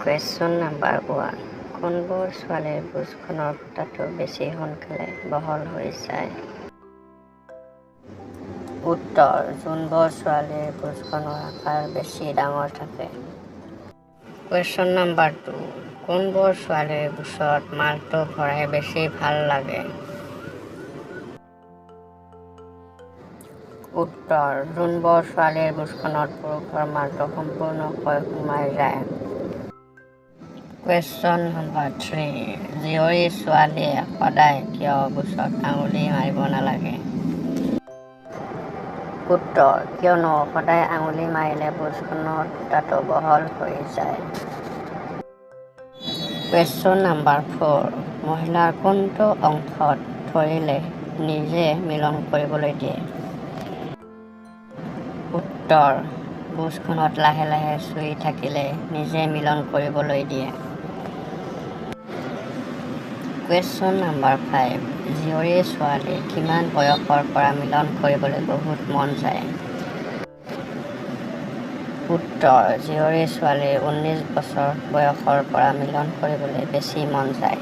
Question number 1 কোনবোৰ ছোৱালীৰ বুজখনৰ ফুটাটো বেছি সোনকালে বহল হৈ যায়? উত্তৰ: যোনবোৰ ছোৱালীৰ বুজখনৰ আকাৰ বেছি ডাঙৰ থাকে। কুৱেশ্যন নাম্বাৰ 2 কোনবোৰ ছোৱালীৰ বুজত মালটো ভৰাই বেছি ভাল লাগে? উত্তৰ: যোনবোৰ ছোৱালীৰ বুজখনত পুৰুষৰ মালটো সম্পূৰ্ণকৈ সোমাই যায়। কুৱেশ্যন নাম্বাৰ 3 জীয়ৰী ছোৱালীয়ে সদায় কিয় বুজত আঙুলি মাৰিব নালাগে? উত্তৰ: কিয়নো সদায় আঙুলি মাৰিলে বুজখনৰ ফুটাটো বহল হৈ যায়। কুৱেশ্যন নাম্বাৰ 4 মহিলাৰ কোনটো অংশত ধৰিলে নিজে মিলন কৰিবলৈ দিয়ে? উত্তৰ: বুজখনত লাহে লাহে চুই থাকিলে নিজে মিলন কৰিবলৈ দিয়ে। কুৱেশ্যন নাম্বাৰ 5 জীয়ৰী ছোৱালীৰ কিমান বয়সৰ পৰা মিলন কৰিবলৈ বহুত মন যায়? উত্তৰ: জীয়ৰী ছোৱালীৰ 19 বছৰ বয়সৰ পৰা মিলন কৰিবলৈ বেছি মন যায়।